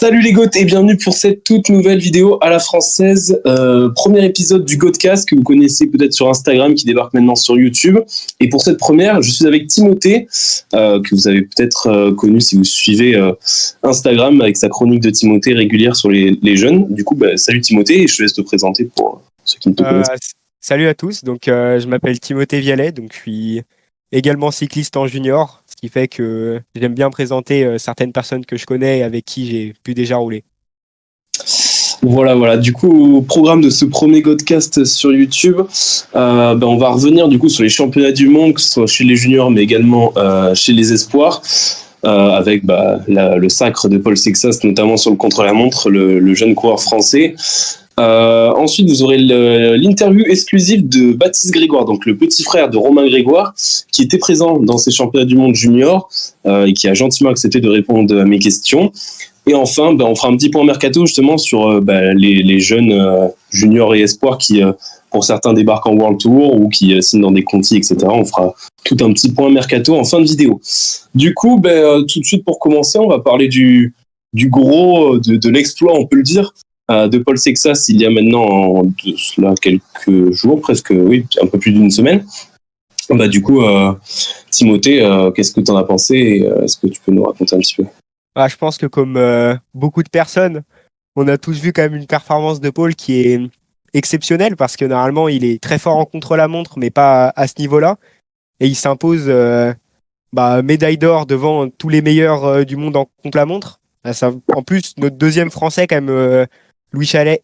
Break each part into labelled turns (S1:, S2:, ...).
S1: Salut les GOAT et bienvenue pour cette toute nouvelle vidéo à la française. Premier épisode du GOATcast que vous connaissez peut-être sur Instagram qui débarque maintenant sur YouTube. Et pour cette première, je suis avec Timothée, que vous avez peut-être connu si vous suivez Instagram avec sa chronique de Timothée régulière sur les jeunes. Du coup, salut Timothée et je te laisse te présenter pour ceux qui ne te connaissent pas.
S2: Salut à tous, donc je m'appelle Timothée Vialet, donc je suis également cycliste en junior, ce qui fait que j'aime bien présenter certaines personnes que je connais et avec qui j'ai pu déjà rouler.
S1: Voilà. Du coup, au programme de ce premier podcast sur YouTube, on va revenir du coup sur les championnats du monde, que ce soit chez les juniors, mais également chez les espoirs, avec le sacre de Paul Sexas, notamment sur le contre-la-montre, le jeune coureur français. Ensuite, vous aurez l'interview exclusive de Baptiste Grégoire, donc le petit frère de Romain Grégoire, qui était présent dans ces championnats du monde junior et qui a gentiment accepté de répondre à mes questions. Et enfin, on fera un petit point mercato justement sur les jeunes juniors et espoirs qui, pour certains, débarquent en World Tour ou qui signent dans des contis, etc. On fera tout un petit point mercato en fin de vidéo. Du coup, tout de suite pour commencer, on va parler du gros, de l'exploit, on peut le dire, de Paul Sexas il y a maintenant de cela quelques jours, presque, oui, un peu plus d'une semaine. Du coup, Timothée, qu'est-ce que tu en as pensé et est-ce que tu peux nous raconter un petit peu?
S2: Je pense que comme beaucoup de personnes, on a tous vu quand même une performance de Paul qui est exceptionnelle parce que normalement il est très fort en contre-la-montre mais pas à ce niveau-là et il s'impose médaille d'or devant tous les meilleurs du monde en contre-la-montre. En plus, notre deuxième français quand même, Louis Chalet,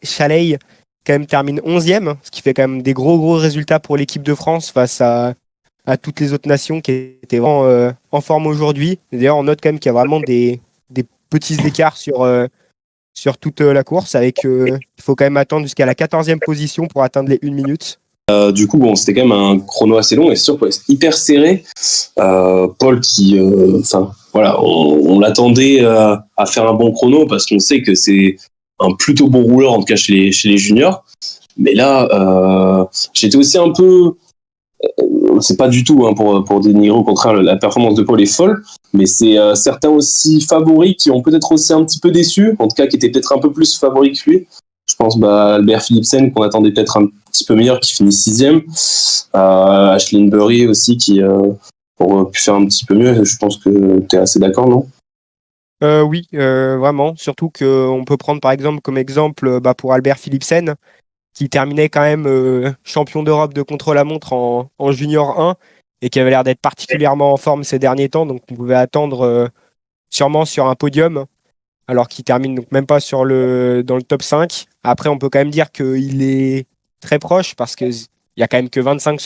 S2: quand même termine 11e, ce qui fait quand même des gros résultats pour l'équipe de France face à toutes les autres nations qui étaient vraiment en forme aujourd'hui. D'ailleurs, on note quand même qu'il y a vraiment des petits écarts sur toute la course, avec il faut quand même attendre jusqu'à la 14e position pour atteindre les 1 minute.
S1: Du coup, c'était quand même un chrono assez long et c'est sûr que c'est hyper serré. Paul qui, on l'attendait à faire un bon chrono parce qu'on sait que c'est un plutôt bon rouleur, en tout cas chez les juniors. Mais là, j'étais aussi un peu... c'est pas du tout pour dénigrer, au contraire, la performance de Paul est folle, mais c'est certains aussi favoris qui ont peut-être aussi un petit peu déçu, en tout cas qui étaient peut-être un peu plus favoris que lui. Je pense Albert Philipsen qu'on attendait peut-être un petit peu meilleur, qui finit 6e. Ashley Burry aussi qui aurait pu faire un petit peu mieux. Je pense que tu es assez d'accord, non?
S2: Oui, vraiment. Surtout qu'on peut prendre par exemple comme exemple pour Albert Philipsen, qui terminait quand même champion d'Europe de contre-la-montre en junior 1 et qui avait l'air d'être particulièrement en forme ces derniers temps. Donc on pouvait attendre sûrement sur un podium, alors qu'il termine donc même pas dans le top 5. Après, on peut quand même dire qu'il est très proche parce qu'il y a quand même que 24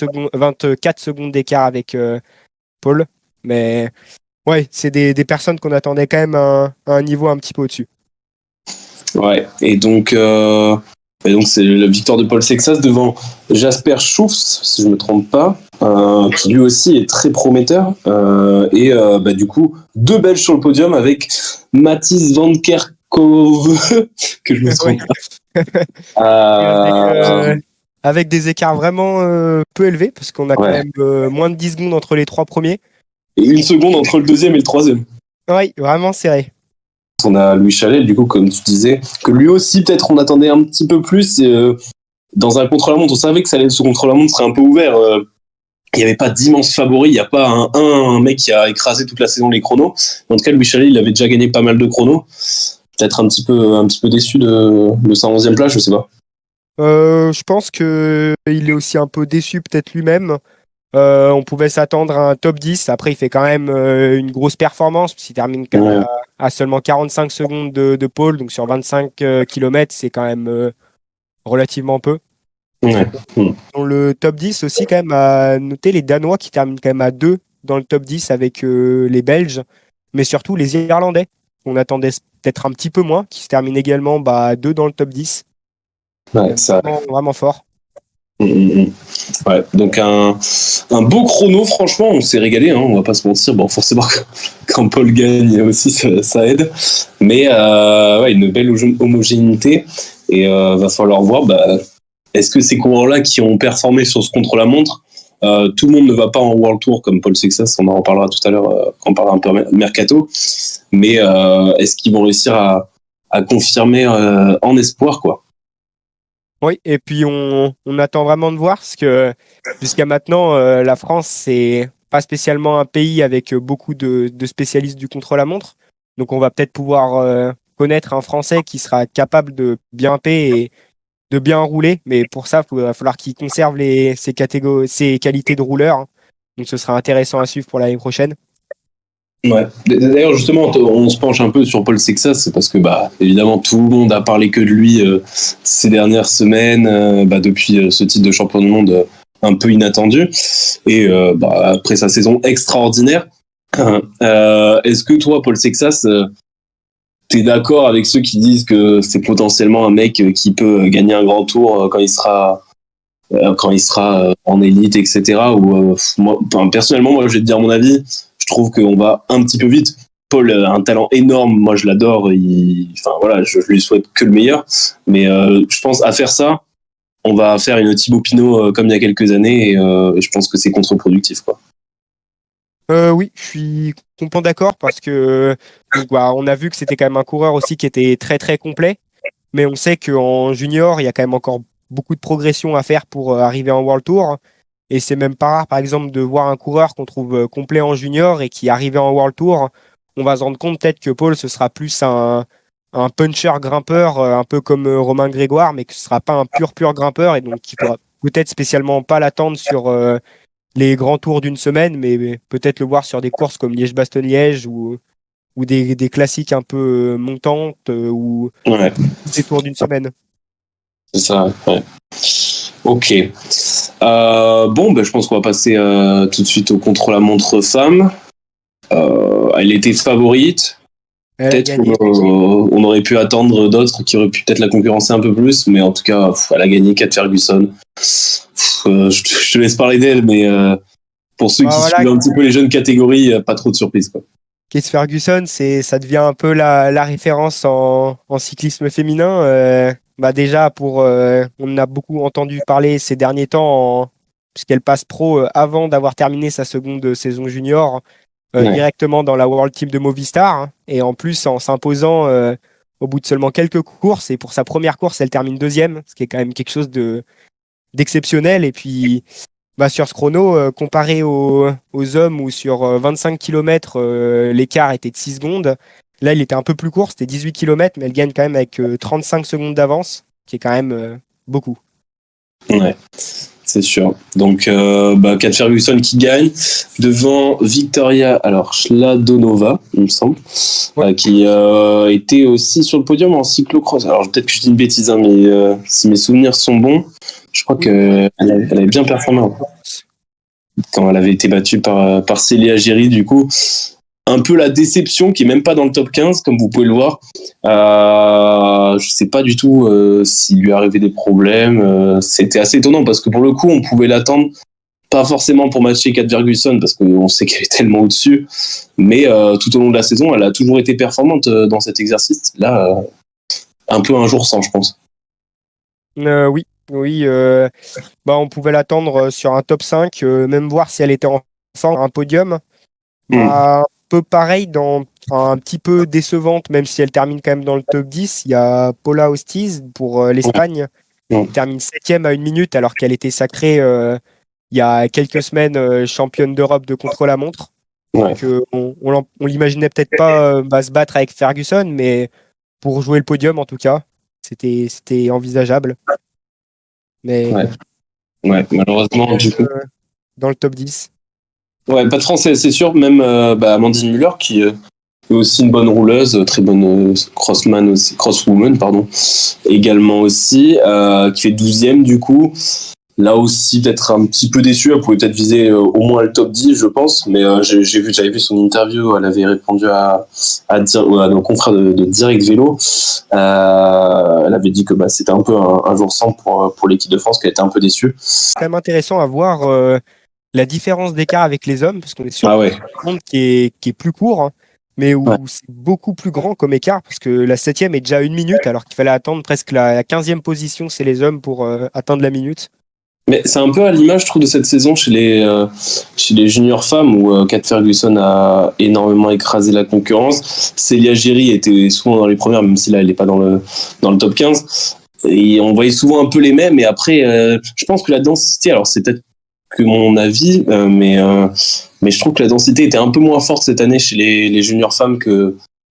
S2: secondes d'écart avec Paul. Mais ouais, c'est des personnes qu'on attendait quand même à un niveau un petit peu au-dessus.
S1: Ouais, et donc c'est la victoire de Paul Sexas devant Jasper Schufs, si je ne me trompe pas, qui lui aussi est très prometteur. Du coup, 2 Belges sur le podium avec Mathis Van Kerkhove, que je me trompe pas.
S2: Avec des écarts vraiment peu élevés, parce qu'on a quand même moins de 10 secondes entre les 3 premiers.
S1: Et 1 seconde entre le 2e et le 3e.
S2: Oui, vraiment serré.
S1: On a Louis Chalet, du coup, comme tu disais, que lui aussi, peut-être, on attendait un petit peu plus. Dans un contre-la-montre, on savait que ce contre-la-montre serait un peu ouvert. Il n'y avait pas d'immense favoris. Il n'y a pas un mec qui a écrasé toute la saison les chronos. En tout cas, Louis Chalet, il avait déjà gagné pas mal de chronos. Peut-être un petit peu déçu de sa 11e place, je sais pas.
S2: Je pense qu'il est aussi un peu déçu, peut-être lui-même. On pouvait s'attendre à un top 10. Après, il fait quand même une grosse performance, puisqu'il termine quand même à seulement 45 secondes de Paul. Donc sur 25 km, c'est quand même relativement peu. Dans le top 10 aussi, quand même, à noter les Danois qui terminent quand même à 2 dans le top 10 avec les Belges, mais surtout les Irlandais, qu'on attendait peut-être un petit peu moins, qui se terminent également à 2 dans le top 10.
S1: Ouais, ça...
S2: vraiment fort.
S1: Ouais, donc un beau chrono, franchement, on s'est régalé, on va pas se mentir. Bon, forcément, quand Paul gagne aussi, ça aide. Mais une belle homogénéité. Et va falloir voir, est-ce que ces coureurs-là qui ont performé sur ce contre-la-montre, tout le monde ne va pas en World Tour comme Paul Sexas, on en reparlera tout à l'heure quand on parlera un peu mercato. Mais est-ce qu'ils vont réussir à à confirmer en espoir, quoi.
S2: Oui, et puis on attend vraiment de voir, parce que jusqu'à maintenant, la France, c'est pas spécialement un pays avec beaucoup de spécialistes du contre-la-montre. Donc on va peut-être pouvoir connaître un Français qui sera capable de bien payer et de bien rouler. Mais pour ça, il va falloir qu'il conserve ses qualités de rouleur, hein. Donc ce sera intéressant à suivre pour l'année prochaine.
S1: Ouais. D'ailleurs, justement, on se penche un peu sur Paul Sexas, c'est parce que, bah, évidemment, tout le monde a parlé que de lui ces dernières semaines, depuis ce titre de champion du monde un peu inattendu. Et après sa saison extraordinaire, est-ce que toi, Paul Sexas, t'es d'accord avec ceux qui disent que c'est potentiellement un mec qui peut gagner un grand tour quand il sera en élite, etc. Ou moi, personnellement, moi, je vais te dire mon avis. Je trouve qu'on va un petit peu vite. Paul a un talent énorme. Moi, je l'adore. Enfin voilà, je lui souhaite que le meilleur. Mais je pense à faire ça, on va faire une Thibaut Pinot comme il y a quelques années, et je pense que c'est contre-productif, quoi.
S2: Oui, je suis complètement d'accord parce que donc, on a vu que c'était quand même un coureur aussi qui était très très complet, mais on sait qu'en junior, il y a quand même encore beaucoup de progression à faire pour arriver en World Tour. Et c'est même pas rare, par exemple, de voir un coureur qu'on trouve complet en junior et qui arrivé en World Tour, on va se rendre compte peut-être que Paul, ce sera plus un puncher grimpeur, un peu comme Romain Grégoire, mais que ce sera pas un pur grimpeur et donc qui pourra peut-être spécialement pas l'attendre sur les grands tours d'une semaine, mais peut-être le voir sur des courses comme Liège-Bastogne-Liège ou des classiques un peu montantes ou
S1: Ouais,
S2: des tours d'une semaine.
S1: c'est ça. Ouais. Ok. Bon, je pense qu'on va passer tout de suite au contre-la-montre femme. Elle était favorite.
S2: Elle a
S1: Peut-être
S2: gagné.
S1: qu'on aurait pu attendre d'autres qui auraient pu peut-être la concurrencer un peu plus, mais en tout cas, elle a gagné. Kat Ferguson. Je te laisse parler d'elle, mais pour ceux qui
S2: Voilà,
S1: suivent un petit peu les jeunes catégories, pas trop de surprises, quoi.
S2: Keith Ferguson, ça devient un peu la référence en cyclisme féminin. Déjà, on en a beaucoup entendu parler ces derniers temps, puisqu'elle passe pro avant d'avoir terminé sa seconde saison junior,
S1: Ouais.
S2: directement dans la World Team de Movistar, hein. Et en plus, en s'imposant au bout de seulement quelques courses, et pour sa première course, elle termine deuxième, ce qui est quand même quelque chose d'exceptionnel. Et puis, sur ce chrono, comparé aux hommes où sur 25 km, l'écart était de 6 secondes, là, il était un peu plus court, c'était 18 km, mais elle gagne quand même avec 35 secondes d'avance, qui est quand même beaucoup.
S1: Ouais, c'est sûr. Donc, Kat Ferguson qui gagne devant Victoria, alors Schladonova, il me semble,
S2: Ouais.
S1: qui était aussi sur le podium en cyclocross. Alors, peut-être que je dis une bêtise, hein, mais si mes souvenirs sont bons, je crois
S2: Oui.
S1: qu'elle avait bien performé quand elle avait été battue par Célia Géry, du coup. Un peu la déception qui est même pas dans le top 15, comme vous pouvez le voir. Je sais pas du tout s'il lui arrivait des problèmes. C'était assez étonnant parce que pour le coup, on pouvait l'attendre, pas forcément pour matcher Kat Ferguson parce qu'on sait qu'elle est tellement au-dessus, mais tout au long de la saison, elle a toujours été performante dans cet exercice. Là, un peu un jour sans, je pense.
S2: Oui, oui. On pouvait l'attendre sur un top 5, même voir si elle était en forme, un podium. Un peu pareil, un petit peu décevante, même si elle termine quand même dans le top 10. Il y a Paula Ostiz pour l'Espagne.
S1: Ouais.
S2: Elle termine 7e à 1 minute, alors qu'elle était sacrée il y a quelques semaines championne d'Europe de contre-la-montre.
S1: Ouais.
S2: Donc, on l'imaginait peut-être pas se battre avec Ferguson, mais pour jouer le podium, en tout cas, c'était envisageable. Mais
S1: Ouais. Ouais, malheureusement, du coup.
S2: dans le top 10.
S1: Ouais, pas de français, c'est sûr. Même Amandine Muller, qui est aussi une bonne rouleuse, très bonne crossman aussi, crosswoman, pardon, également aussi, qui fait 12e du coup. Là aussi, peut-être un petit peu déçue. Elle pouvait peut-être viser au moins le top 10, je pense. Mais j'avais vu son interview. Elle avait répondu à nos confrères de Direct Vélo. Elle avait dit que c'était un peu un jour sans pour l'équipe de France, qu'elle était un peu déçue.
S2: C'est quand même intéressant à voir la différence d'écart avec les hommes, parce qu'on est sur
S1: Ah ouais.
S2: un monde qui est plus court, hein, mais où
S1: Ouais.
S2: c'est beaucoup plus grand comme écart, parce que la 7e est déjà à 1 minute, alors qu'il fallait attendre presque la 15e position, c'est les hommes, pour atteindre la minute.
S1: Mais c'est un peu à l'image, je trouve, de cette saison chez les juniors femmes où Kat Ferguson a énormément écrasé la concurrence. Célia Géry était souvent dans les premières, même si là, elle n'est pas dans le top 15. Et on voyait souvent un peu les mêmes. Et après, je pense que la densité, alors c'est peut-être que mon avis, mais je trouve que la densité était un peu moins forte cette année chez les juniors femmes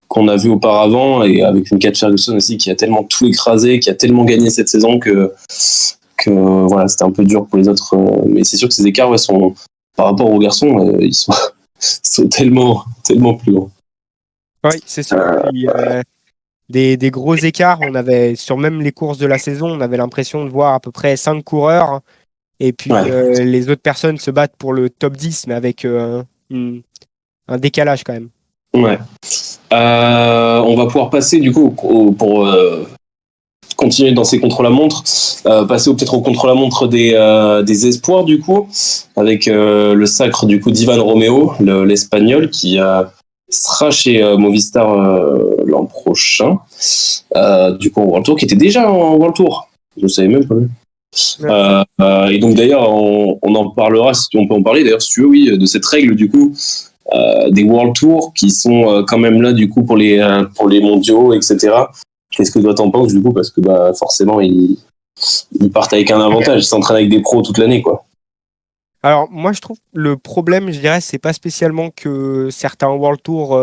S1: qu'on a vu auparavant, et avec une Kat Ferguson aussi qui a tellement tout écrasé, qui a tellement gagné cette saison que voilà, c'était un peu dur pour les autres. Mais c'est sûr que ces écarts, ouais, sont, par rapport aux garçons, ils sont tellement, tellement plus grands.
S2: Oui, c'est sûr. Puis, des gros écarts. On avait, sur même les courses de la saison, on avait l'impression de voir à peu près 5 coureurs. Et puis,
S1: Ouais.
S2: les autres personnes se battent pour le top 10, mais avec un décalage quand même.
S1: Ouais. On va pouvoir passer du coup pour continuer dans ces contre-la-montre, passer peut-être au contre-la-montre des espoirs du coup, avec le sacre du coup d'Ivan Romeo, l'Espagnol, qui sera chez Movistar l'an prochain, du coup en World Tour, qui était déjà en World Tour, je ne savais même pas. Et donc d'ailleurs on en parlera, si on peut en parler d'ailleurs si tu veux, oui, de cette règle du coup des World Tours qui sont quand même là du coup pour les mondiaux, etc. Qu'est-ce que toi t'en penses du coup, parce que bah forcément ils partent avec un avantage, ils s'entraînent avec des pros toute l'année quoi.
S2: Alors moi je trouve le problème, je dirais, c'est pas spécialement que certains World Tour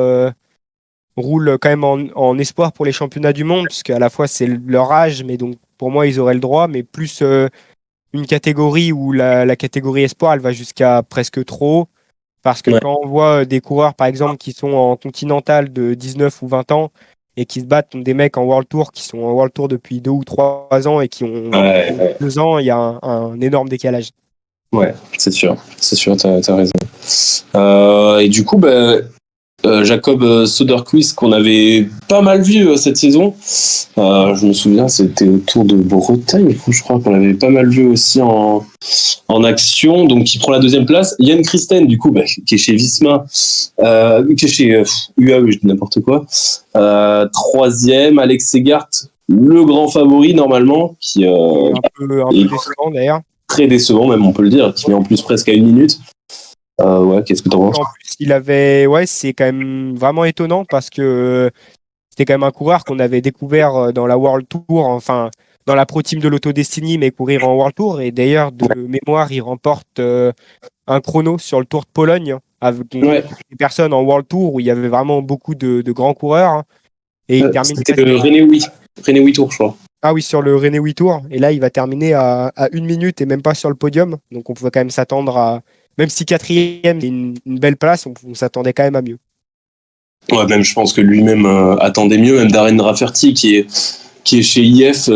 S2: roulent quand même en espoir pour les championnats du monde, parce qu'à la fois c'est leur âge, mais donc pour moi ils auraient le droit, mais plus une catégorie où la catégorie espoir elle va jusqu'à presque trop haut. Parce que
S1: Ouais.
S2: quand on voit des coureurs, par exemple, qui sont en continental de 19 ou 20 ans et qui se battent contre des mecs en World Tour qui sont en World Tour depuis 2 ou 3 ans et qui ont
S1: Ouais,
S2: 2 ans, il y a un énorme décalage.
S1: ouais, c'est sûr, t'as raison. Et du coup, bah, Jacob Soderquist, qu'on avait pas mal vu cette saison. Je me souviens, c'était au Tour de Bretagne, je crois qu'on l'avait pas mal vu aussi en action. Donc, il prend la deuxième place. Yann Christen, du coup, bah, qui est chez Visma, qui est chez UAE, je dis n'importe quoi. Troisième, Alex Segart, le grand favori normalement, qui
S2: Un peu
S1: est
S2: décevant d'ailleurs.
S1: très décevant, même on peut le dire, qui met en plus presque à 1 minute. Ouais, qu'est-ce que t'en penses?
S2: En plus, il avait, ouais, c'est quand même vraiment étonnant parce que c'était quand même un coureur qu'on avait découvert dans la World Tour, enfin dans la Pro Team de l'Auto Destiny, mais courir en World Tour. Et d'ailleurs, de mémoire, il remporte un chrono sur le Tour de Pologne avec des personnes en World Tour où il y avait vraiment beaucoup de grands coureurs. Hein. Et il termine.
S1: C'était le René Witour, je crois.
S2: Ah oui, sur le René Tour. Et là, il va terminer à 1 minute et même pas sur le podium. Donc on pouvait quand même s'attendre à. Même si quatrième, c'est une belle place, on s'attendait quand même à mieux.
S1: Ouais, même je pense que lui-même attendait mieux, même Darren Rafferty qui est chez IF.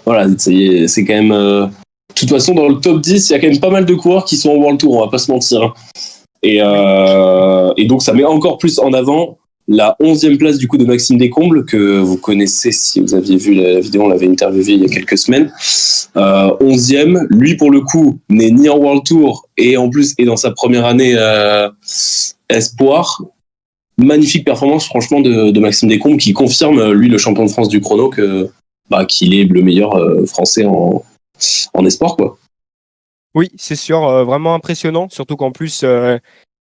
S1: Voilà, c'est quand même. De toute façon, dans le top 10, il y a quand même pas mal de coureurs qui sont en World Tour, on va pas se mentir. Hein. Et donc, ça met encore plus en avant la 11e place du coup de Maxime Descombles, que vous connaissez si vous aviez vu la vidéo, on l'avait interviewé il y a quelques semaines. 11e, lui pour le coup n'est ni en World Tour et en plus est dans sa première année espoir. Magnifique performance franchement de Maxime Descombles, qui confirme lui le champion de France du chrono qu'il est le meilleur français en espoir quoi.
S2: Oui, c'est sûr, vraiment impressionnant, surtout qu'en plus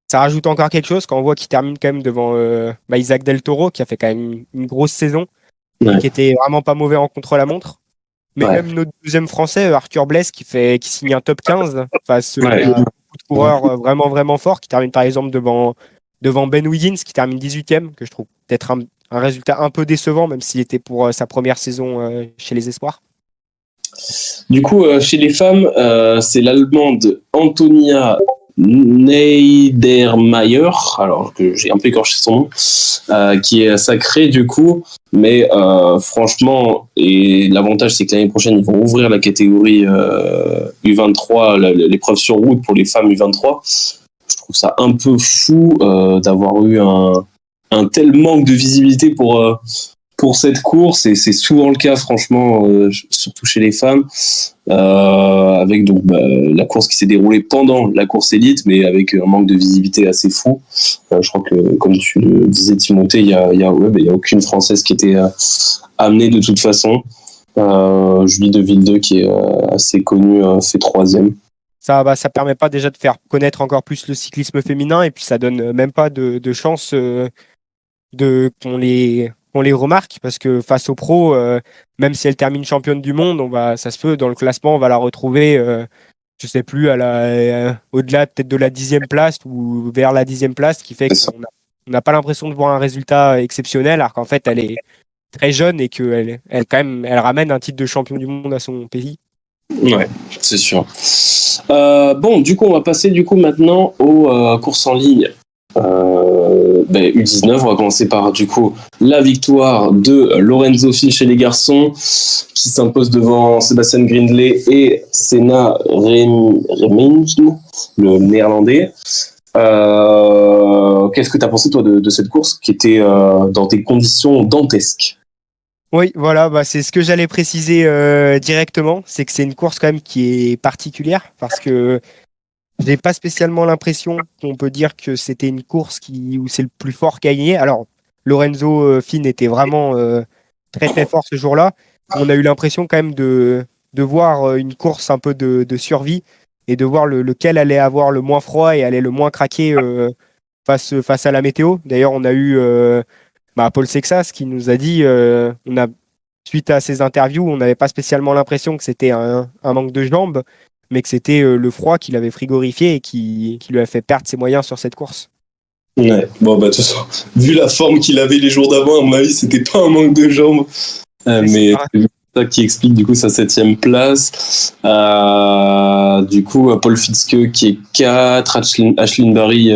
S2: ça rajoute encore quelque chose quand on voit qu'il termine quand même devant Isaac Del Toro, qui a fait quand même une grosse saison et qui était vraiment pas mauvais en contre-la-montre. Mais même notre deuxième français, Arthur Blesse, qui signe un top 15 face à beaucoup de coureurs vraiment, vraiment forts, qui termine par exemple devant Ben Wiggins, qui termine 18e, que je trouve peut-être un résultat un peu décevant, même s'il était pour sa première saison chez les Espoirs.
S1: Du coup, chez les femmes, c'est l'Allemande Antonia Neidermayer, alors que j'ai un peu écorché son nom, qui est sacrée du coup, mais franchement, et l'avantage c'est que l'année prochaine ils vont ouvrir la catégorie U23, l'épreuve sur route pour les femmes U23. Je trouve ça un peu fou d'avoir eu un tel manque de visibilité pour cette course, et c'est souvent le cas franchement, surtout chez les femmes, avec donc la course qui s'est déroulée pendant la course élite, mais avec un manque de visibilité assez fou. Je crois que, comme tu le disais Timothée, il y a aucune Française qui était amenée de toute façon. Julie de Villedeux, qui est assez connue, fait 3e.
S2: Ça permet pas déjà de faire connaître encore plus le cyclisme féminin, et puis ça donne même pas de chance qu'on les remarque, parce que face aux pros, même si elle termine championne du monde, ça se peut, dans le classement, on va la retrouver, je sais plus, au-delà peut-être de la 10e place ou vers la 10e place, ce qui fait qu'on n'a pas l'impression de voir un résultat exceptionnel, alors qu'en fait, elle est très jeune et elle ramène un titre de champion du monde à son pays.
S1: Ouais, c'est sûr. Bon, du coup, on va passer maintenant aux courses en ligne. U19, on va commencer par du coup la victoire de Lorenzo Fi chez les garçons, qui s'impose devant Sébastien Grindley et Senna Remingin, le néerlandais. Qu'est-ce que tu as pensé toi de cette course qui était dans des conditions dantesques?
S2: Oui, voilà, c'est ce que j'allais préciser directement, c'est que c'est une course quand même qui est particulière, parce que j'ai pas spécialement l'impression qu'on peut dire que c'était une course où c'est le plus fort gagné. Alors, Lorenzo Finn était vraiment très très fort ce jour-là. On a eu l'impression quand même de voir une course un peu de survie, et de voir lequel allait avoir le moins froid et allait le moins craquer face à la météo. D'ailleurs, on a eu Paul Sexas qui nous a dit, suite à ses interviews, on n'avait pas spécialement l'impression que c'était un manque de jambes, mais que c'était le froid qui l'avait frigorifié et qui lui a fait perdre ses moyens sur cette course.
S1: Ouais, bon, de toute façon, vu la forme qu'il avait les jours d'avant, à mon avis, c'était pas un manque de jambes. Mais c'est ça qui explique du coup sa 7e place. Du coup, Paul Fitzke qui est 4, Ashlyn Barry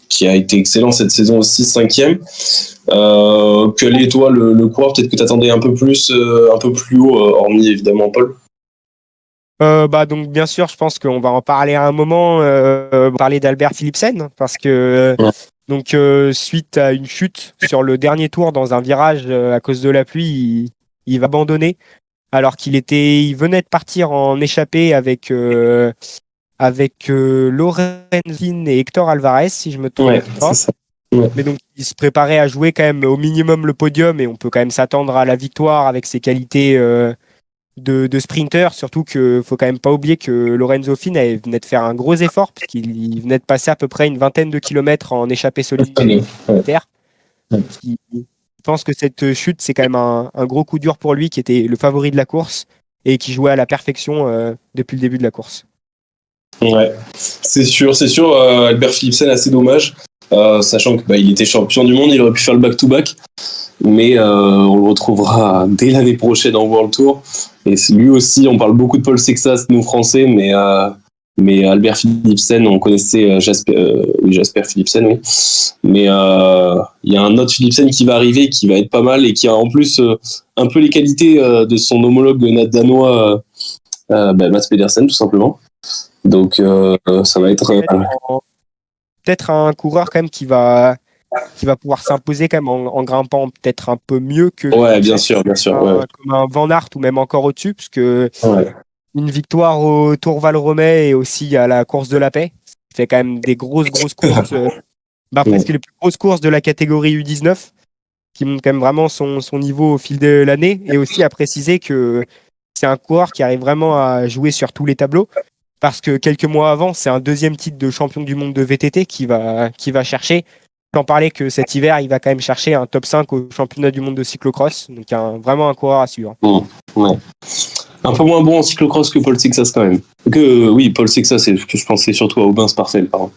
S1: qui a été excellent cette saison aussi, 5e. Quel est toi le coureur peut-être que tu attendais un peu plus haut, hormis évidemment Paul?
S2: Donc bien sûr, je pense qu'on va en parler à un moment, parler d'Albert Philipsen, parce que suite à une chute sur le dernier tour dans un virage à cause de la pluie, il va abandonner, alors il venait de partir en échappée avec Lorenzo et Hector Alvarez, si je me trompe pas.
S1: C'est ça. Ouais.
S2: Mais donc il se préparait à jouer quand même au minimum le podium, et on peut quand même s'attendre à la victoire avec ses qualités de sprinter, surtout qu'il faut quand même pas oublier que Lorenzo Finn venait de faire un gros effort, puisqu'il venait de passer à peu près une 20aine de kilomètres en échappée solitaire. Je pense que cette chute, c'est quand même un gros coup dur pour lui, qui était le favori de la course et qui jouait à la perfection depuis le début de la course.
S1: Ouais, c'est sûr. Albert Philipsen, assez dommage, sachant que il était champion du monde, il aurait pu faire le back-to-back, mais on le retrouvera dès l'année prochaine en World Tour. Et lui aussi, on parle beaucoup de Paul Sexas, nous Français, mais Albert Philipsen, on connaissait Jasper Philipsen, oui. Mais il y a un autre Philipsen qui va arriver, qui va être pas mal, et qui a en plus un peu les qualités de son homologue danois, Mats Pedersen, tout simplement. Donc ça va être
S2: peut-être un coureur quand même qui va pouvoir s'imposer quand même en grimpant peut-être un peu mieux que
S1: bien sûr
S2: comme un Van Aert, ou même encore au-dessus, parce que une victoire au Tour Val-Romey et aussi à la course de la paix, il fait quand même des grosses courses, presque les plus grosses courses de la catégorie U19, qui montrent quand même vraiment son niveau au fil de l'année. Et aussi à préciser que c'est un coureur qui arrive vraiment à jouer sur tous les tableaux, parce que quelques mois avant, c'est un 2e titre de champion du monde de VTT qui va chercher. J'en parlais que cet hiver, il va quand même chercher un top 5 au championnat du monde de cyclocross. Donc vraiment un coureur à suivre.
S1: Ouais. Un peu moins bon en cyclocross que Paul Sexas quand même. Paul Sexas, c'est que je pensais surtout à Aubin Sparfel, pardon.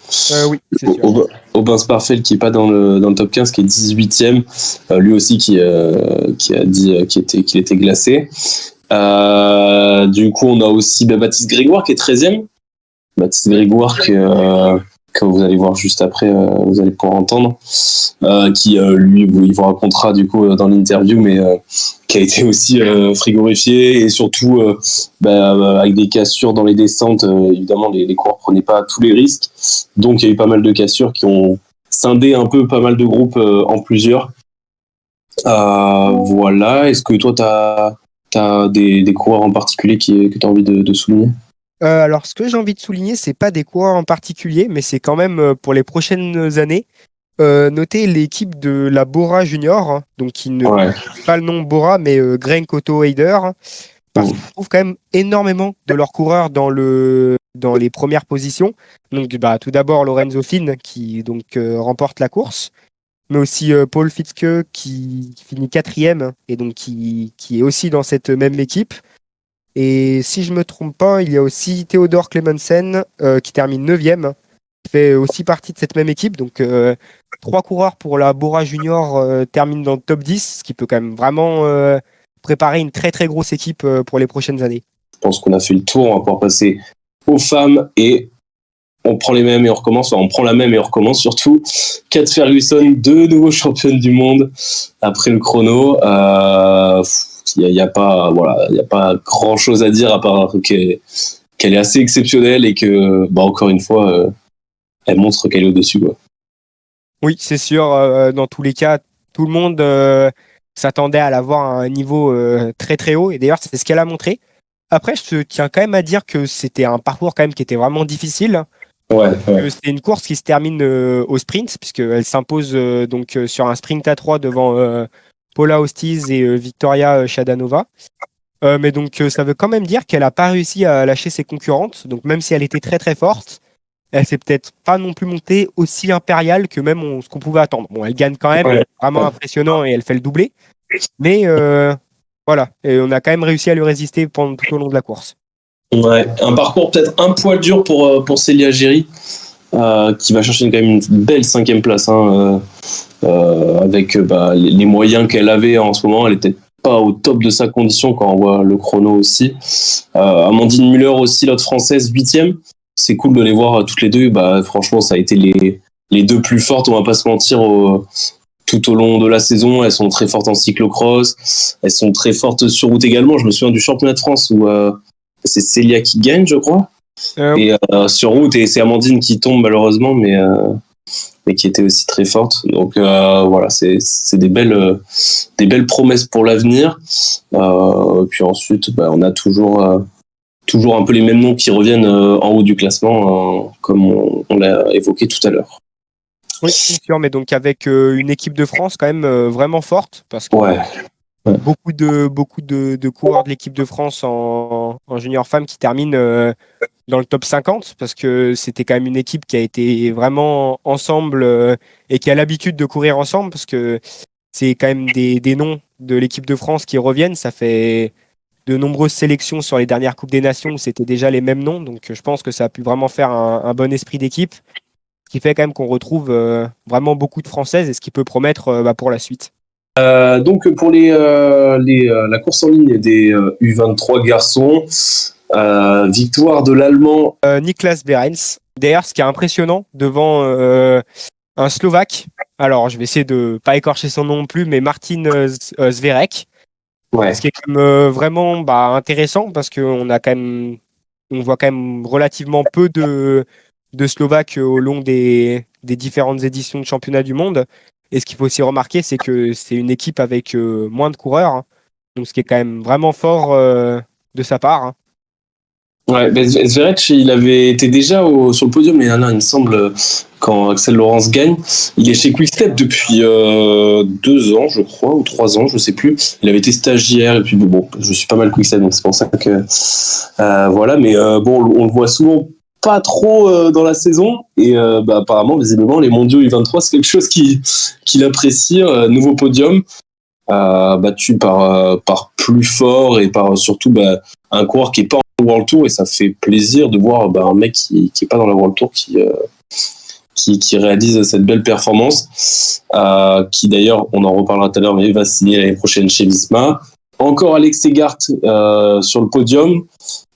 S2: Oui, c'est sûr.
S1: Aubin Sparfel qui est pas dans le top 15, qui est 18e. Lui aussi qui a dit qu'il était glacé. Du coup, on a aussi Baptiste Grégoire qui est 13e. Baptiste Grégoire que vous allez voir juste après, vous allez pouvoir entendre, qui lui, il vous racontera du coup dans l'interview, mais qui a été aussi frigorifié, et surtout avec des cassures dans les descentes. Évidemment, les coureurs prenaient pas tous les risques, donc il y a eu pas mal de cassures qui ont scindé un peu pas mal de groupes en plusieurs. Voilà. Est-ce que toi t'as des coureurs en particulier que tu as envie de souligner?
S2: Alors, ce que j'ai envie de souligner, c'est pas des coureurs en particulier, mais c'est quand même pour les prochaines années. noter l'équipe de la Bora Junior, hein, donc qui ne
S1: Ouais.
S2: pas le nom Bora, mais Grain Koto Heider, parce
S1: Mm.
S2: qu'on trouve quand même énormément de leurs coureurs dans les premières positions. Donc, tout d'abord Lorenzo Finn qui donc remporte la course, mais aussi Paul Fitzke qui finit quatrième et donc qui est aussi dans cette même équipe. Et si je me trompe pas, il y a aussi Theodore Clemensen qui termine neuvième, qui fait aussi partie de cette même équipe. Donc, trois coureurs pour la Bora Junior terminent dans le top 10, ce qui peut quand même vraiment préparer une très très grosse équipe pour les prochaines années.
S1: Je pense qu'on a fait le tour. On va pouvoir passer aux femmes et on prend les mêmes et on recommence. Enfin, on prend la même et on recommence surtout. Kat Ferguson, deux nouveaux championnes du monde après le chrono. Il y a pas, voilà, il y a pas grand chose à dire à part qu'elle est assez exceptionnelle et que, encore une fois, elle montre qu'elle est au-dessus, quoi.
S2: Oui, c'est sûr. Dans tous les cas, tout le monde s'attendait à l'avoir à un niveau très très haut. Et d'ailleurs, c'est ce qu'elle a montré. Après, je tiens quand même à dire que c'était un parcours quand même qui était vraiment difficile.
S1: Ouais.
S2: C'est une course qui se termine au sprint, puisqu'elle s'impose sur un sprint à 3 devant Paula Ostiz et Victoria Shadanova. Mais donc, ça veut quand même dire qu'elle n'a pas réussi à lâcher ses concurrentes. Donc, même si elle était très très forte, elle s'est peut-être pas non plus montée aussi impériale que même ce qu'on pouvait attendre. Bon, elle gagne quand même,
S1: Ouais.
S2: vraiment impressionnant et elle fait le doublé. Mais voilà, et on a quand même réussi à lui résister pendant tout au long de la course.
S1: Ouais, un parcours peut-être un poil dur pour Célia Géry, qui va chercher quand même une belle 5e place, hein, avec les moyens qu'elle avait en ce moment. Elle était pas au top de sa condition quand on voit le chrono aussi. Amandine Muller aussi, l'autre française, 8e. C'est cool de les voir toutes les deux. Franchement, ça a été les deux plus fortes, on va pas se mentir, tout au long de la saison. Elles sont très fortes en cyclocross, elles sont très fortes sur route également. Je me souviens du championnat de France où c'est Célia qui gagne, je crois. Et sur route, et c'est Amandine qui tombe malheureusement, mais qui était aussi très forte. Donc voilà, c'est des belles promesses pour l'avenir. Puis ensuite, on a toujours un peu les mêmes noms qui reviennent en haut du classement, comme on l'a évoqué tout à l'heure.
S2: Oui, c'est sûr, mais donc avec une équipe de France quand même vraiment forte, parce que
S1: Ouais.
S2: beaucoup de coureurs de l'équipe de France en junior femme qui terminent dans le top 50, parce que c'était quand même une équipe qui a été vraiment ensemble et qui a l'habitude de courir ensemble, parce que c'est quand même des noms de l'équipe de France qui reviennent. Ça fait de nombreuses sélections sur les dernières Coupes des Nations où c'était déjà les mêmes noms, donc je pense que ça a pu vraiment faire un bon esprit d'équipe, ce qui fait quand même qu'on retrouve vraiment beaucoup de Françaises et ce qui peut promettre pour la suite.
S1: Donc pour la course en ligne des U23 garçons, victoire de l'Allemand.
S2: Niklas Behrens, d'ailleurs, ce qui est impressionnant devant un Slovaque, alors je vais essayer de pas écorcher son nom non plus, mais Martin Zverek,
S1: Ouais.
S2: ce qui est quand même vraiment intéressant parce on voit quand même relativement peu de Slovaques au long des différentes éditions de championnat du monde. Et ce qu'il faut aussi remarquer, c'est que c'est une équipe avec moins de coureurs, hein. Donc ce qui est quand même vraiment fort de sa part, hein.
S1: Ouais, Zverev, il avait été déjà sur le podium l'année dernière, il me semble, quand Axel Laurence gagne. Il est chez Quickstep depuis 2 ans, je crois, ou 3 ans, je sais plus. Il avait été stagiaire, et puis bon, je suis pas mal Quickstep, donc c'est pour ça que voilà. Mais on le voit souvent pas trop dans la saison, et apparemment, visiblement, les mondiaux U23, c'est quelque chose qu'il apprécie. Nouveau podium, battu par plus fort et par surtout un coureur qui est pas en World Tour, et ça fait plaisir de voir un mec qui est pas dans la World Tour qui réalise cette belle performance, qui d'ailleurs, on en reparlera tout à l'heure, mais va signer l'année prochaine chez Visma. Encore Alex Segart sur le podium,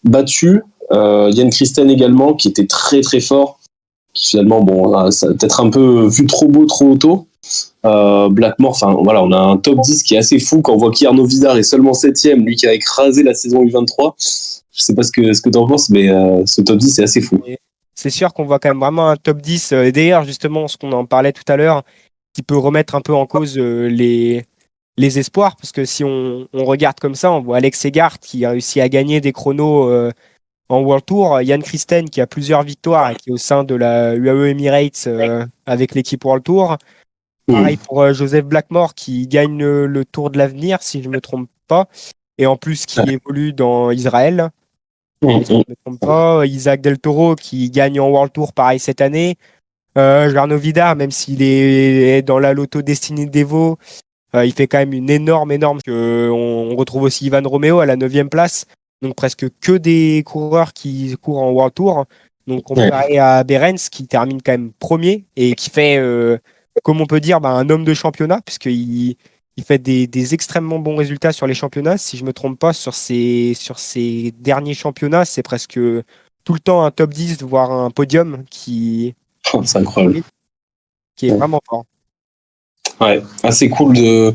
S1: battu. Yann Christen également, qui était très très fort, qui finalement, ça a peut-être un peu vu trop beau trop tôt. Blackmore, enfin voilà, on a un top 10 qui est assez fou quand on voit qu'Arnaud Vidar est seulement 7ème, lui qui a écrasé la saison U23. Je sais pas ce que tu en penses, mais ce top 10 est assez fou.
S2: C'est sûr qu'on voit quand même vraiment un top 10. Et d'ailleurs, justement, ce qu'on en parlait tout à l'heure, qui peut remettre un peu en cause les espoirs. Parce que si on regarde comme ça, on voit Alex Segart qui a réussi à gagner des chronos en World Tour. Yann Christen qui a plusieurs victoires et qui est au sein de la UAE Emirates avec l'équipe World Tour. Pareil pour Joseph Blackmore qui gagne le Tour de l'Avenir, si je ne me trompe pas, et en plus qui évolue dans Israël. Si je ne me trompe pas. Isaac Del Toro qui gagne en World Tour pareil cette année. Jarno Vidar, même s'il est dans la Lotto Destiny Devo, il fait quand même une énorme. On retrouve aussi Ivan Romeo à la 9e place. Donc presque que des coureurs qui courent en World Tour. Donc comparé à Behrens qui termine quand même premier et qui fait, comme on peut dire, un homme de championnat, puisqu'il fait des extrêmement bons résultats sur les championnats. Si je me trompe pas, sur ses derniers championnats, c'est presque tout le temps un top 10, voire un podium
S1: c'est incroyable.
S2: Qui est vraiment fort.
S1: Ouais, assez cool de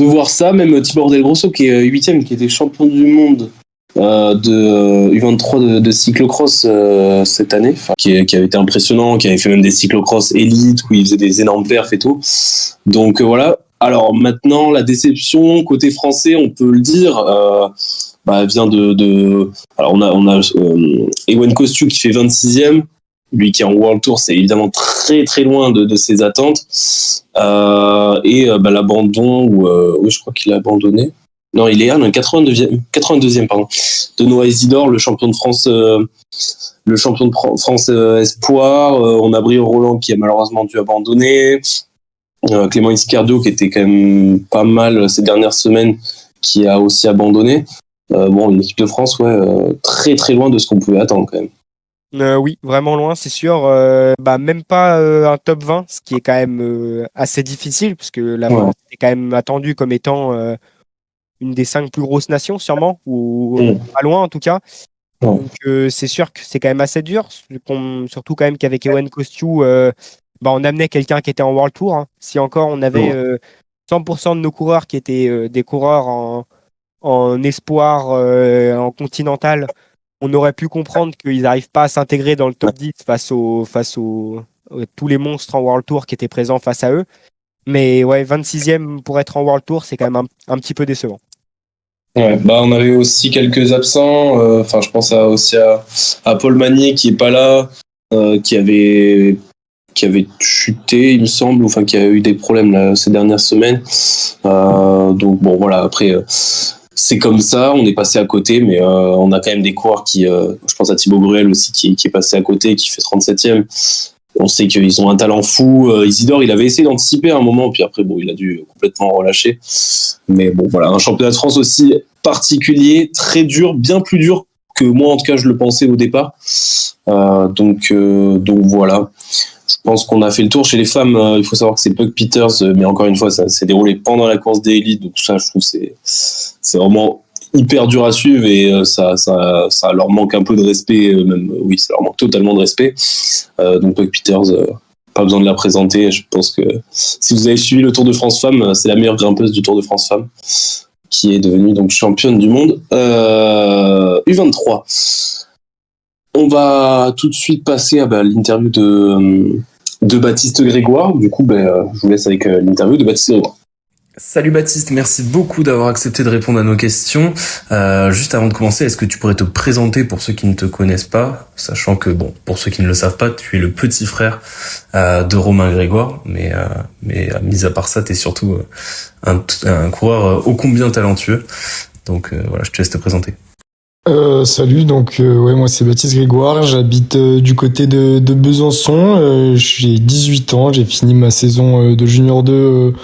S1: voir ça. Même Tibor Del Grosso qui est 8e, qui était champion du monde de U23 de cyclocross cette année, qui avait été impressionnant, qui avait fait même des cyclocross élites où il faisait des énormes perfs et tout. Donc voilà. Alors maintenant, la déception côté français, on peut le dire, vient de. Alors on a Ewan Kostu qui fait 26e. Lui qui est en World Tour, c'est évidemment très très loin de ses attentes. L'abandon, oui, je crois qu'il a abandonné. Non, il est 82e pardon, de Noah Isidore, le champion de France, espoir. On a Brio Roland qui a malheureusement dû abandonner. Clément Iscardio qui était quand même pas mal ces dernières semaines, qui a aussi abandonné. Une équipe de France, très très loin de ce qu'on pouvait attendre quand même.
S2: Oui, vraiment loin, c'est sûr. Même pas un top 20, ce qui est quand même assez difficile, parce que la France est quand même attendue comme étant une des 5 plus grosses nations, sûrement, ou pas loin en tout cas. Donc c'est sûr que c'est quand même assez dur, surtout quand même qu'avec Ewan Kostu, on amenait quelqu'un qui était en World Tour. Hein. Si encore on avait 100% de nos coureurs qui étaient des coureurs en espoir, en continental, on aurait pu comprendre qu'ils n'arrivent pas à s'intégrer dans le top 10 face aux tous les monstres en World Tour qui étaient présents face à eux. Mais 26e pour être en World Tour, c'est quand même un petit peu décevant.
S1: Ouais, on avait aussi quelques absents. Je pense aussi à Paul Magnier qui est pas là, qui avait chuté, il me semble, qui a eu des problèmes là, ces dernières semaines. Après. C'est comme ça, on est passé à côté, mais on a quand même des coureurs qui, je pense à Thibaut Gruel aussi, qui est passé à côté, qui fait 37e. On sait qu'ils ont un talent fou. Isidore, il avait essayé d'anticiper à un moment, puis après, il a dû complètement relâcher. Mais un championnat de France aussi particulier, très dur, bien plus dur que moi, en tout cas, je le pensais au départ. Donc voilà. Je pense qu'on a fait le tour. Chez les femmes, il faut savoir que c'est Puck Peters, mais encore une fois, ça s'est déroulé pendant la course des élites. Donc ça, je trouve, c'est vraiment hyper dur à suivre et ça leur manque un peu de respect. Ça leur manque totalement de respect. Donc Puck Peters, pas besoin de la présenter. Je pense que si vous avez suivi le Tour de France Femmes, c'est la meilleure grimpeuse du Tour de France Femmes, qui est devenue donc championne du monde U23. On va tout de suite passer à l'interview de Baptiste Grégoire. Du coup, je vous laisse avec l'interview de Baptiste Grégoire.
S3: Salut Baptiste, merci beaucoup d'avoir accepté de répondre à nos questions. Juste avant de commencer, est-ce que tu pourrais te présenter pour ceux qui ne te connaissent pas, sachant que, pour ceux qui ne le savent pas, tu es le petit frère de Romain Grégoire, mais mis à part ça, tu es surtout un coureur ô combien talentueux. Donc je te laisse te présenter.
S4: Salut, moi c'est Baptiste Grégoire, j'habite du côté de Besançon, j'ai 18 ans, j'ai fini ma saison de Junior 2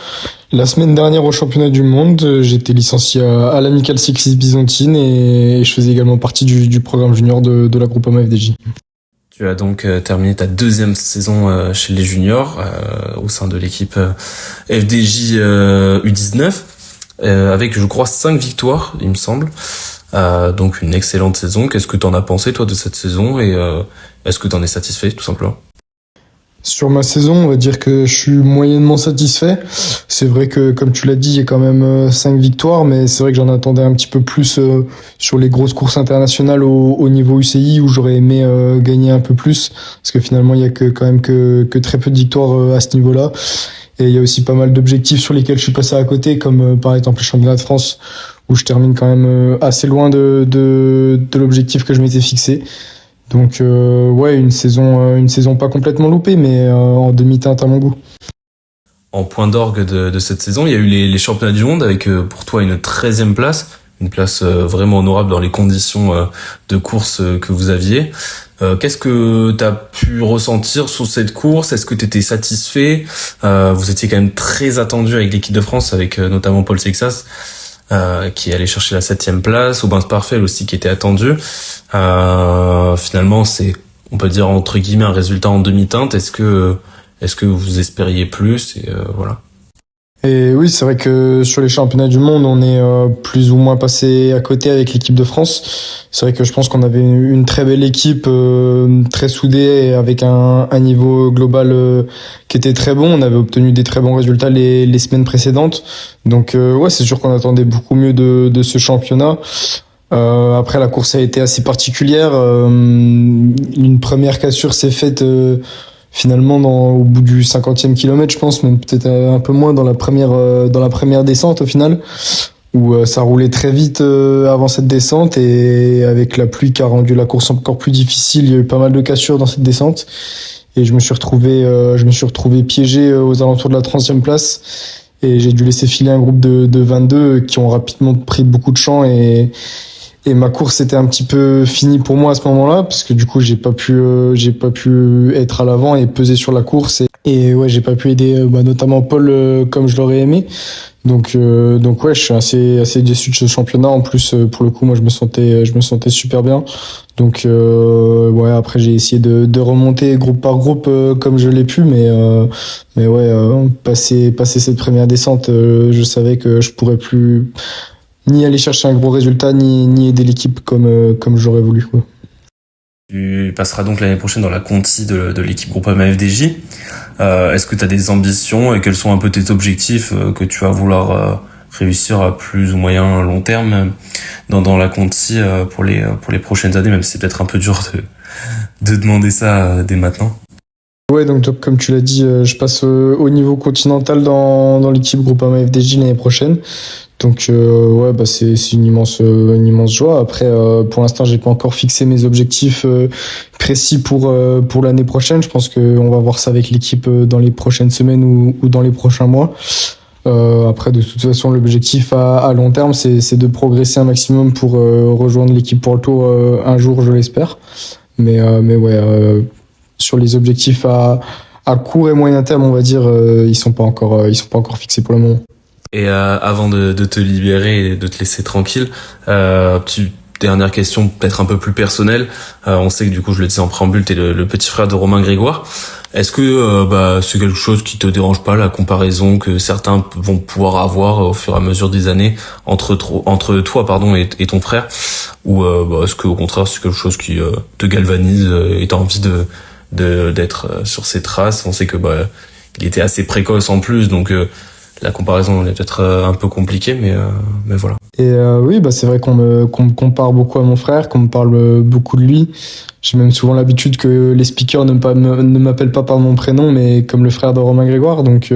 S4: la semaine dernière au championnat du monde, j'étais licencié à l'Amicale Cycliste Byzantine et je faisais également partie du programme junior de la Groupama FDJ.
S3: Tu as donc terminé ta 2e saison chez les juniors au sein de l'équipe FDJ U19 avec je crois 5 victoires il me semble. Donc une excellente saison. Qu'est-ce que t'en as pensé toi de cette saison et est-ce que t'en es satisfait tout simplement?
S4: Sur ma saison, on va dire que je suis moyennement satisfait. C'est vrai que, comme tu l'as dit, il y a quand même 5 victoires, mais c'est vrai que j'en attendais un petit peu plus sur les grosses courses internationales au niveau UCI, où j'aurais aimé gagner un peu plus, parce que finalement, il y a quand même que très peu de victoires à ce niveau-là. Et il y a aussi pas mal d'objectifs sur lesquels je suis passé à côté, comme par exemple le championnat de France, où je termine quand même assez loin de l'objectif que je m'étais fixé. Donc ouais, une saison pas complètement loupée, mais en demi-teinte à mon goût.
S3: En point d'orgue de cette saison, il y a eu les championnats du monde avec pour toi une 13e place, une place vraiment honorable dans les conditions de course que vous aviez. Qu'est-ce que tu as pu ressentir sur cette course? Est-ce que tu étais satisfait? Vous étiez quand même très attendu avec l'équipe de France, avec notamment Paul Sexas, qui allait chercher la 7e place, Aubin Sparfel aussi qui était attendu. Finalement, c'est, on peut dire entre guillemets, un résultat en demi-teinte. Est-ce que vous espériez plus? Et voilà.
S4: Et oui, c'est vrai que sur les championnats du monde, on est plus ou moins passé à côté avec l'équipe de France. C'est vrai que je pense qu'on avait une très belle équipe, très soudée, et avec un niveau global qui était très bon. On avait obtenu des très bons résultats les semaines précédentes. Donc ouais, c'est sûr qu'on attendait beaucoup mieux de ce championnat. Après, la course a été assez particulière. Une première cassure s'est faite finalement au bout du 50e kilomètre, je pense, même peut-être un peu moins dans la première descente au final, où ça roulait très vite avant cette descente, et avec la pluie qui a rendu la course encore plus difficile, il y a eu pas mal de cassures dans cette descente, et je me suis retrouvé piégé aux alentours de la 30e place, et j'ai dû laisser filer un groupe de 22 qui ont rapidement pris beaucoup de champ, et ma course était un petit peu finie pour moi à ce moment-là, parce que du coup j'ai pas pu être à l'avant et peser sur la course, et ouais, j'ai pas pu aider notamment Paul comme je l'aurais aimé. Donc ouais, je suis assez déçu de ce championnat. En plus, pour le coup, moi je me sentais super bien. Donc ouais, après j'ai essayé de remonter groupe par groupe comme je l'ai pu, mais ouais, passer cette première descente, je savais que je pourrais plus ni aller chercher un gros résultat, ni aider l'équipe comme j'aurais voulu, quoi.
S3: Tu passeras donc l'année prochaine dans la Conti de l'équipe Groupama FDJ. Est-ce que tu as des ambitions et quels sont un peu tes objectifs que tu vas vouloir réussir à plus ou moyen long terme dans la Conti pour les prochaines années, même si c'est peut-être un peu dur de demander ça dès maintenant?
S4: Ouais, donc comme tu l'as dit, je passe au niveau continental dans l'équipe Groupama FDJ l'année prochaine. Donc ouais, c'est une immense joie. Après, pour l'instant, j'ai pas encore fixé mes objectifs précis pour l'année prochaine. Je pense qu'on va voir ça avec l'équipe dans les prochaines semaines ou dans les prochains mois. Après, de toute façon, l'objectif à long terme, c'est de progresser un maximum pour rejoindre l'équipe pour le Tour un jour, je l'espère. Mais ouais, sur les objectifs à court et moyen terme, on va dire, ils sont pas encore fixés pour le moment.
S3: Et avant de te libérer et de te laisser tranquille, dernière question peut-être un peu plus personnelle. On sait que du coup, je le disais en préambule, t'es le petit frère de Romain Grégoire. Est-ce que c'est quelque chose qui te dérange pas, la comparaison que certains vont pouvoir avoir au fur et à mesure des années entre toi et ton frère, ou est-ce que au contraire c'est quelque chose qui te galvanise et t'as envie d'être sur ses traces? On sait que il était assez précoce en plus, donc la comparaison est peut-être un peu compliquée, mais voilà.
S4: Et oui, c'est vrai qu'on me compare beaucoup à mon frère, qu'on me parle beaucoup de lui. J'ai même souvent l'habitude que les speakers ne m'appellent pas par mon prénom, mais comme le frère de Romain Grégoire. Donc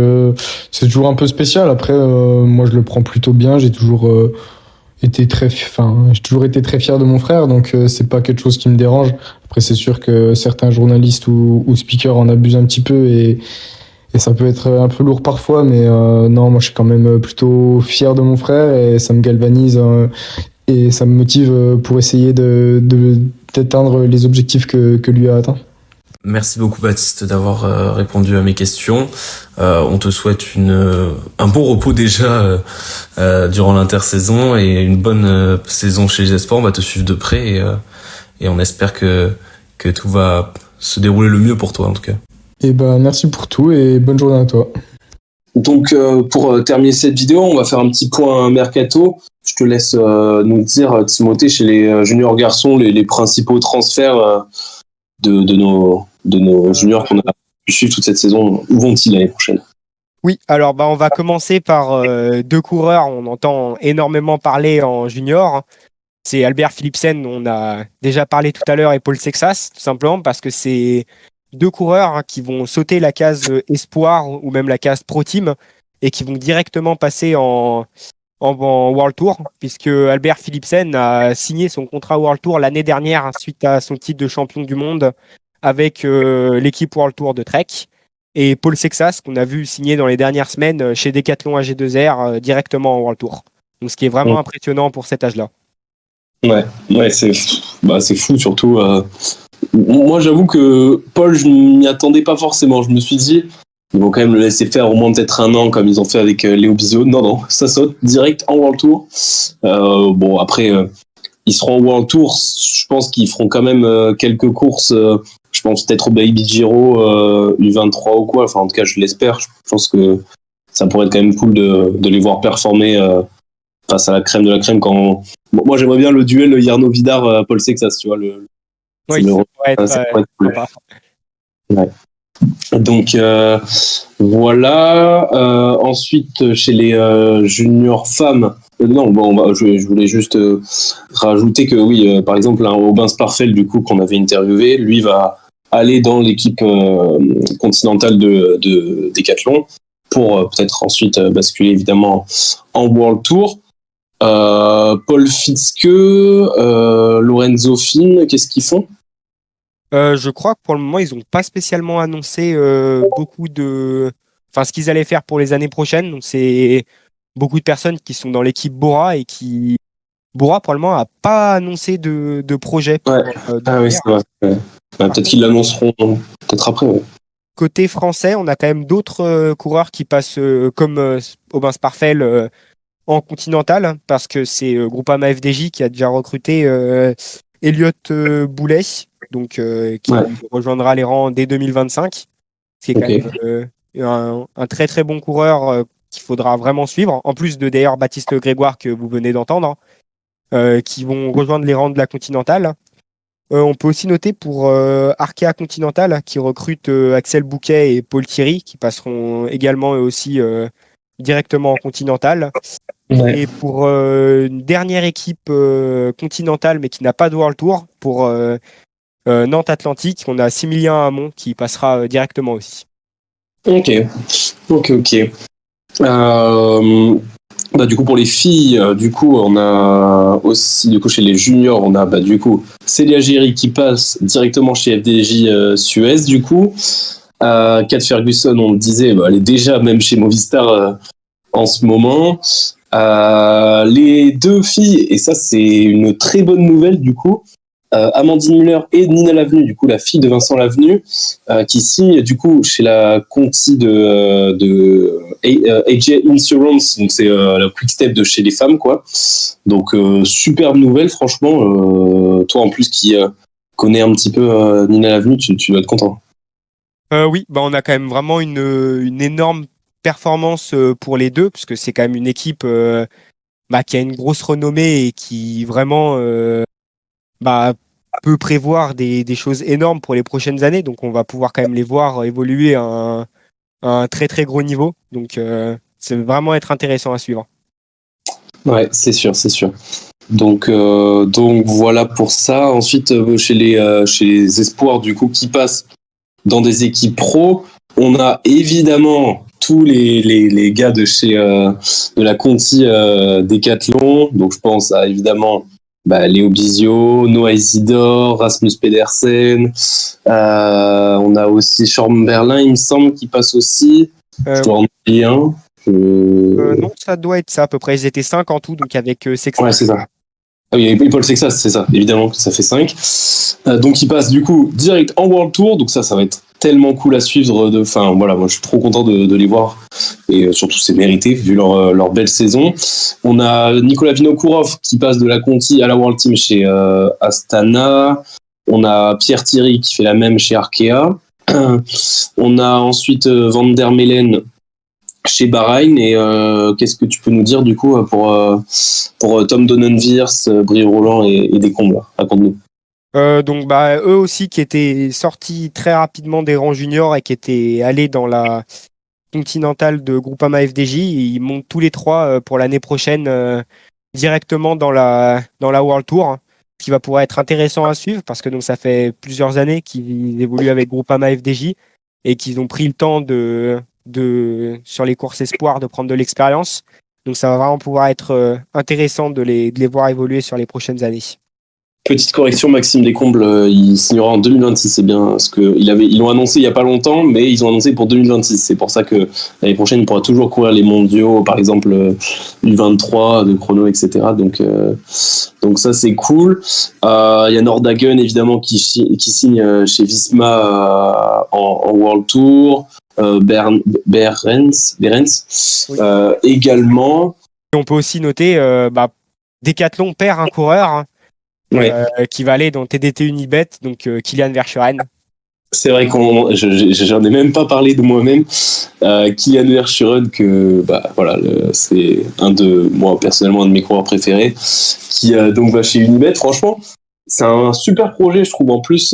S4: c'est toujours un peu spécial. Après, moi je le prends plutôt bien. J'ai toujours été très fier de mon frère, donc c'est pas quelque chose qui me dérange. Après, c'est sûr que certains journalistes ou speakers en abusent un petit peu, et ça peut être un peu lourd parfois, mais non, moi je suis quand même plutôt fier de mon frère, et ça me galvanise et ça me motive pour essayer d'atteindre les objectifs que lui a atteints.
S3: Merci beaucoup Baptiste d'avoir répondu à mes questions. On te souhaite un bon repos déjà durant l'intersaison et une bonne saison chez les Espoirs. On va te suivre de près et on espère que tout va se dérouler le mieux pour toi en tout cas.
S4: Et merci pour tout et bonne journée à toi.
S1: Donc pour terminer cette vidéo, on va faire un petit point mercato. Je te laisse nous dire, Timothée, chez les juniors garçons, les principaux transferts de nos juniors qu'on a pu suivre toute cette saison. Où vont-ils l'année prochaine?
S2: Oui, alors on va commencer par deux coureurs. On entend énormément parler en junior. C'est Albert Philipsen, on a déjà parlé tout à l'heure, et Paul Sexas, tout simplement parce que c'est deux coureurs qui vont sauter la case espoir ou même la case pro team et qui vont directement passer en en World Tour, puisque Albert Philipsen a signé son contrat World Tour l'année dernière suite à son titre de champion du monde avec l'équipe World Tour de Trek. Et Paul Sexas, qu'on a vu signer dans les dernières semaines chez Decathlon AG2R directement en World Tour. Donc, ce qui est vraiment impressionnant pour cet âge-là.
S1: Ouais, c'est fou, surtout. Moi, j'avoue que Paul, je m'y attendais pas forcément. Je me suis dit, ils vont quand même le laisser faire au moins peut-être un an, comme ils ont fait avec Léo Bizot. Non, ça saute direct en World Tour. Bon, après, ils seront en World Tour. Je pense qu'ils feront quand même quelques courses. Je pense peut-être au Baby Giro, U23 ou quoi. Enfin, en tout cas, je l'espère. Je pense que ça pourrait être quand même cool de les voir performer face à la crème de la crème. Bon, moi, j'aimerais bien le duel Yarno Vidar, Paul Sexas, tu vois.
S2: Oui, ça pourrait être
S1: cool. Ouais. Donc voilà. Ensuite, chez les juniors femmes, je voulais juste rajouter que oui, par exemple, Aubin Sparfel, du coup, qu'on avait interviewé, lui va aller dans l'équipe continentale de Decathlon pour peut-être ensuite basculer évidemment en World Tour. Paul Fitzke, Lorenzo Finn, qu'est-ce qu'ils font?
S2: Je crois que pour le moment, ils n'ont pas spécialement annoncé ce qu'ils allaient faire pour les années prochaines. Donc, c'est beaucoup de personnes qui sont dans l'équipe Bora et Bora, pour le moment, n'a pas annoncé de projet.
S1: Oui, c'est vrai. Ouais. Peut-être qu'ils l'annonceront peut-être après. Ouais.
S2: Côté français, on a quand même d'autres coureurs qui passent comme Aubin Sparfel en continental, parce que c'est Groupama FDJ qui a déjà recruté Elliot Boulet, donc qui rejoindra les rangs dès 2025. C'est quand même un très très bon coureur qu'il faudra vraiment suivre, en plus de d'ailleurs Baptiste Grégoire que vous venez d'entendre, qui vont rejoindre les rangs de la Continentale. On peut aussi noter pour Arkea Continental qui recrute Axel Bouquet et Paul Thierry qui passeront également eux aussi directement en Continental. Ouais. Et pour une dernière équipe continentale mais qui n'a pas de World Tour, pour Nantes Atlantique, on a Similien Hamon qui passera directement aussi.
S1: Ok. Du coup pour les filles, du coup on a aussi du coup chez les juniors on a du coup Célia Géry qui passe directement chez FDJ Suez du coup. Kat Ferguson, on le disait, elle est déjà même chez Movistar en ce moment. Les deux filles, et ça c'est une très bonne nouvelle du coup, Amandine Muller et Nina Lavenu, du coup la fille de Vincent Lavenu, qui signe du coup chez la Conti de AJ Insurance, donc c'est la Quick Step de chez les femmes quoi. Donc superbe nouvelle franchement. Toi en plus qui connais un petit peu Nina Lavenu, tu dois être content.
S2: Oui, on a quand même vraiment une énorme performance pour les deux, parce que c'est quand même une équipe qui a une grosse renommée et qui vraiment peut prévoir des choses énormes pour les prochaines années. Donc on va pouvoir quand même les voir évoluer à un très très gros niveau. Donc c'est vraiment être intéressant à suivre.
S1: Ouais, c'est sûr. Donc voilà pour ça. Ensuite chez les espoirs du coup qui passent dans des équipes pro, on a évidemment tous les gars de chez de la Conti Decathlon. Donc je pense à évidemment Léo Bizio, Noah Isidore, Rasmus Pedersen. On a aussi Chamberlain, il me semble, qui passe aussi. Je dois en oublier un.
S2: Non, ça doit être ça à peu près. Ils étaient 5 en tout, donc avec Sextas.
S1: Ouais, c'est ça. Ah oui, et Paul Sextas, c'est ça, évidemment, ça fait 5. Donc, il passe du coup direct en World Tour. Donc, ça va être tellement cool à suivre. Moi, je suis trop content de les voir. Et surtout, c'est mérité, vu leur belle saison. On a Nicolas Vinokourov qui passe de la Conti à la World Team chez Astana. On a Pierre Thierry qui fait la même chez Arkea. On a ensuite Van der Melen chez Bahreïn. Et qu'est-ce que tu peux nous dire du coup pour Tom Donenwiers, Brie Roland et Descombes, raconte-nous.
S2: Eux aussi qui étaient sortis très rapidement des rangs juniors et qui étaient allés dans la continentale de Groupama FDJ, ils montent tous les trois pour l'année prochaine directement dans la World Tour, ce qui va pouvoir être intéressant à suivre parce que donc ça fait plusieurs années qu'ils évoluent avec Groupama FDJ et qu'ils ont pris le temps sur les courses espoirs de prendre de l'expérience. Donc ça va vraiment pouvoir être intéressant de les voir évoluer sur les prochaines années.
S1: Petite correction, Maxime Descombles, il signera en 2026, c'est bien, parce que ils l'ont annoncé il y a pas longtemps, mais ils ont annoncé pour 2026. C'est pour ça que l'année prochaine, il pourra toujours courir les mondiaux, par exemple U23 de chrono, etc. Donc ça c'est cool. Il y a Nordhagen évidemment qui signe chez Visma en World Tour. Behrens
S2: Oui.
S1: également.
S2: Et on peut aussi noter, Decathlon perd un coureur, hein,
S1: Ouais.
S2: qui va aller dans TDT Unibet, donc Kylian Verschuren.
S1: C'est vrai j'en ai même pas parlé de moi-même. Kylian Verschuren, que voilà, c'est moi personnellement un de mes coureurs préférés, qui donc va chez Unibet. Franchement, c'est un super projet, je trouve. En plus,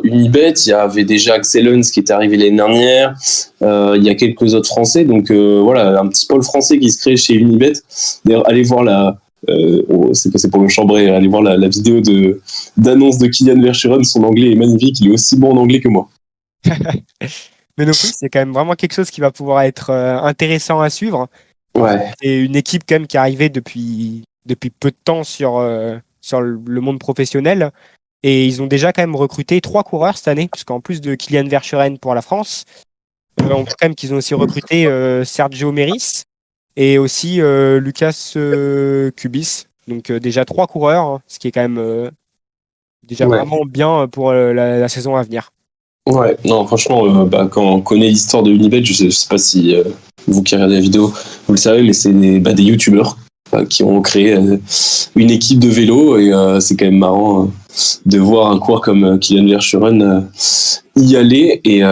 S1: Unibet, il y avait déjà Excellence qui est arrivé l'année dernière. Il y a quelques autres Français, donc voilà, un petit pôle français qui se crée chez Unibet. D'ailleurs, allez voir c'est pour me chambrer. Allez voir la vidéo d'annonce de Kylian Verschuren. Son anglais est magnifique. Il est aussi bon en anglais que moi.
S2: Mais donc oui, c'est quand même vraiment quelque chose qui va pouvoir être intéressant à suivre.
S1: Ouais.
S2: C'est une équipe quand même qui est arrivée depuis peu de temps sur le monde professionnel. Et ils ont déjà quand même recruté 3 coureurs cette année, puisqu'en plus de Kylian Verschuren pour la France, on voit quand même qu'ils ont aussi recruté Sergio Meris et aussi Lucas Kubis. Donc déjà 3 coureurs, hein, ce qui est quand même déjà vraiment bien pour la saison à venir.
S1: Ouais, non, franchement, quand on connaît l'histoire de Unibet, je sais pas si vous qui regardez la vidéo, vous le savez, mais c'est des youtubeurs qui ont créé une équipe de vélo et c'est quand même marrant de voir un coureur comme Kylian Verschuren y aller et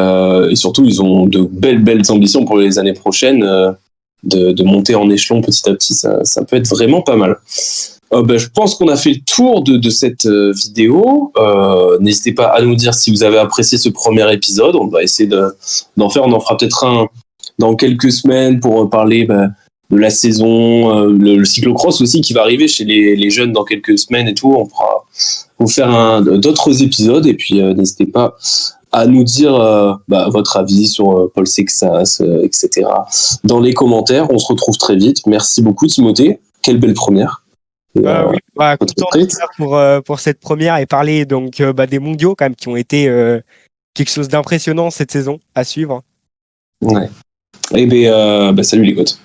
S1: surtout ils ont de belles ambitions pour les années prochaines de monter en échelon petit à petit, ça peut être vraiment pas mal. Je pense qu'on a fait le tour de cette vidéo. N'hésitez pas à nous dire si vous avez apprécié ce premier épisode. On va essayer d'en faire. On en fera peut-être un dans quelques semaines pour parler de la saison, le cyclocross aussi qui va arriver chez les jeunes dans quelques semaines et tout. On pourra vous faire d'autres épisodes et puis n'hésitez pas à nous dire votre avis sur Paul Sexas, etc. dans les commentaires. On se retrouve très vite. Merci beaucoup Timothée. Quelle belle première.
S2: Oui, content d'être là pour cette première et parler donc des mondiaux quand même qui ont été quelque chose d'impressionnant cette saison à suivre.
S1: Ouais. Et salut les cotes.